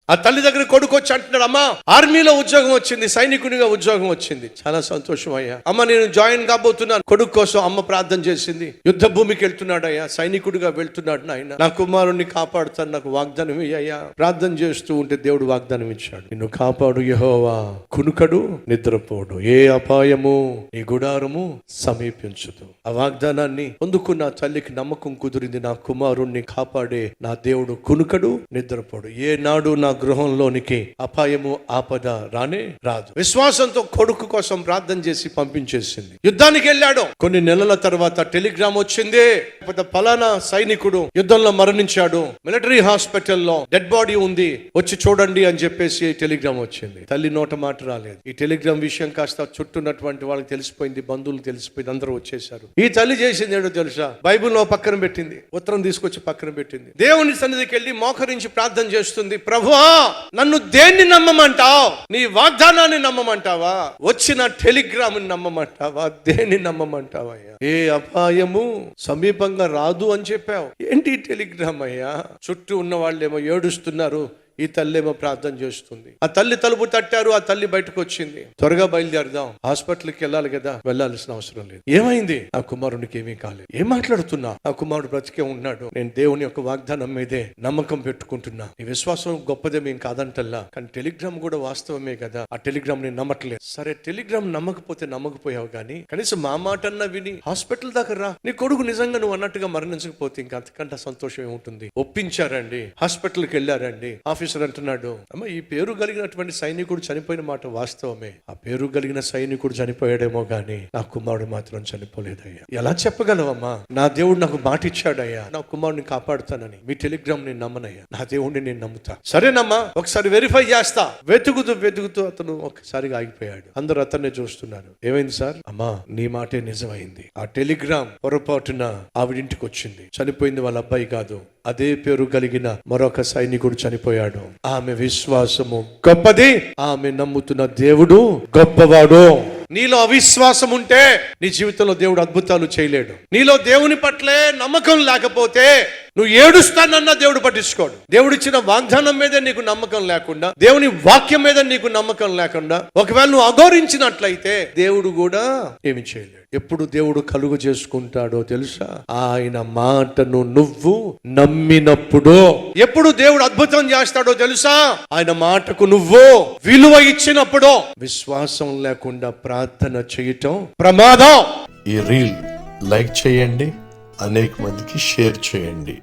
ఆ తల్లి దగ్గర కొడుకు వచ్చి అంటున్నాడు, అమ్మా ఆర్మీలో ఉద్యోగం వచ్చింది, సైనికునిగా ఉద్యోగం వచ్చింది, చాలా సంతోషం అయ్యా. అమ్మ నేను జాయిన్ కాబోతున్నాను. కొడుకు కోసం అమ్మ ప్రార్థన చేసింది. యుద్ధ భూమికి వెళ్తున్నాడు అయ్యా, సైనికుడిగా వెళ్తున్నాడు. నాయన నా కుమారుణ్ణి కాపాడుతాను, నాకు వాగ్దానం ఇయ్యా. ప్రార్థన చేస్తూ ఉంటే దేవుడు వాగ్దానం ఇచ్చాడు, నిన్ను కాపాడు యెహోవా, కునుకడు నిద్రపోడు, ఏ అపాయము నీ గుడారము సమీపించదు. ఆ వాగ్దానాన్ని పొందుకున్న తల్లికి నమ్మకం కుదిరింది, నా కుమారుణ్ణి కాపాడే నా దేవుడు కునుకడు నిద్రపోడు, ఏ నాడు నా గృహంలోనికి అపాయము ఆపద రానే రాదు. విశ్వాసంతో కొడుకు కోసం ప్రార్థన చేసి పంపించేసింది. యుద్ధానికి వెళ్ళాడు. కొన్ని నెలల తర్వాత టెలిగ్రామ్ వచ్చింది, పలానా సైనికుడు యుద్ధంలో మరణించాడు, మిలిటరీ హాస్పిటల్లో డెడ్ బాడీ ఉంది, వచ్చి చూడండి అని చెప్పేసి టెలిగ్రామ్ వచ్చింది. తల్లి నోట మాట రాలేదు. ఈ టెలిగ్రామ్ విషయం కాస్త చుట్టూన్నటువంటి వాళ్ళకి తెలిసిపోయింది, బంధువులు తెలిసిపోయింది, అందరూ వచ్చేసారు. ఈ తల్లి చేసింది ఏంటో తెలుసా? బైబిల్లో పక్కన పెట్టింది, ఉత్తరం తీసుకొచ్చి పక్కన పెట్టింది. దేవుని సన్నిధికి వెళ్ళి మోకరించి ప్రార్థన చేస్తుంది, ప్రభువా నన్ను దేన్ని నమ్మమంటావు? నీ వాగ్దానాన్ని నమ్మమంటావా? వచ్చిన టెలిగ్రామ్ నమ్మమంటావా? దేన్ని నమ్మమంటావా? ఏ అపాయము సమీపంగా రాదు అని చెప్పావు, ఏంటి టెలిగ్రామ్ అయ్యా? చుట్టూ ఉన్న వాళ్ళేమో ఏడుస్తున్నారు, ఈ తల్లేమో ప్రార్థన చేస్తుంది. ఆ తల్లి తలుపు తట్టారు, ఆ తల్లి బయటకు వచ్చింది. త్వరగా బయలుదేరదాం, హాస్పిటల్కి వెళ్ళాలి కదా. వెళ్ళాల్సిన అవసరం లేదు. ఏమైంది? ఆ కుమారునికి ఏమీ కాలేదు. ఏం మాట్లాడుతున్నా? ఆ కుమారుడు బ్రతికే ఉన్నాడు. నేను దేవుని యొక్క వాగ్దానం మీదే నమ్మకం పెట్టుకుంటున్నా. ఈ విశ్వాసం గొప్పదే మేము కాదంటల్లా, కానీ టెలిగ్రామ్ కూడా వాస్తవమే కదా. ఆ టెలిగ్రామ్ నేను నమ్మట్లేదు. సరే టెలిగ్రామ్ నమ్మకపోతే నమ్మకపోయావు, కానీ కనీసం మా మాట అన్నా విని హాస్పిటల్ దాకా రా. నీ కొడుకు నిజంగా నువ్వు అన్నట్టుగా మరణించకపోతే ఇంకా అంతకంటే సంతోషం ఏముంటుంది. ఒప్పించారండి, హాస్పిటల్కి వెళ్ళారండి. ఆఫీసర్ అంటున్నాడు, అమ్మ ఈ పేరు కలిగినటువంటి సైనికుడు చనిపోయిన మాట వాస్తవమే. ఆ పేరు కలిగిన సైనికుడు చనిపోయాడేమో గానీ నా కుమారుడు మాత్రం చనిపోలేదయ్యా. ఎలా చెప్పగలవమ్మా? నా దేవుడు నాకు మాట ఇచ్చాడయ్యా, నా కుమారుడిని కాపాడుతానని. మీ టెలిగ్రామ్ నేను నమ్మనయ్యా, నా దేవుడిని నేను నమ్ముతా. సరేనమ్మా ఒకసారి వెరిఫై చేస్తా. వెతుకుతూ అతను ఒకసారిగా ఆగిపోయాడు. అందరూ అతన్నే చూస్తున్నారు. ఏమైంది సార్? అమ్మా నీ మాటే నిజమైంది. ఆ టెలిగ్రామ్ పొరపాటున ఆవిడింటికి వచ్చింది. చనిపోయింది వాళ్ళ అబ్బాయి కాదు, అదే పేరు కలిగిన మరొక సైనికుడు చనిపోయాడు. ఆమె విశ్వాసము గొప్పది, ఆమె నమ్ముతున్న దేవుడు గొప్పవాడు. నీలో అవిశ్వాసం ఉంటే నీ జీవితంలో దేవుడు అద్భుతాలు చేయలేడు. నీలో దేవుని పట్లే నమ్మకం లేకపోతే నువ్వు ఏడుస్తానన్నా దేవుడు పట్టించుకోడు. దేవుడిచ్చిన వాగ్దానం మీద నీకు నమ్మకం లేకుండా, దేవుని వాక్యం మీద నీకు నమ్మకం లేకుండా ఒకవేళ నువ్వు అగౌరవించినట్లయితే దేవుడు కూడా ఏమి చేయలేడు. ఎప్పుడు దేవుడు కలుగు చేసుకుంటాడో తెలుసా? ఆయన మాటను నువ్వు నమ్మినప్పుడు. ఎప్పుడు దేవుడు అద్భుతం చేస్తాడో తెలుసా? ఆయన మాటకు నువ్వు విలువ ఇచ్చినప్పుడు. విశ్వాసం లేకుండా ప్రార్థన చేయటం ప్రమాదం. ఈ రీల్ లైక్ చేయండి, అనేక మందికి షేర్ చేయండి.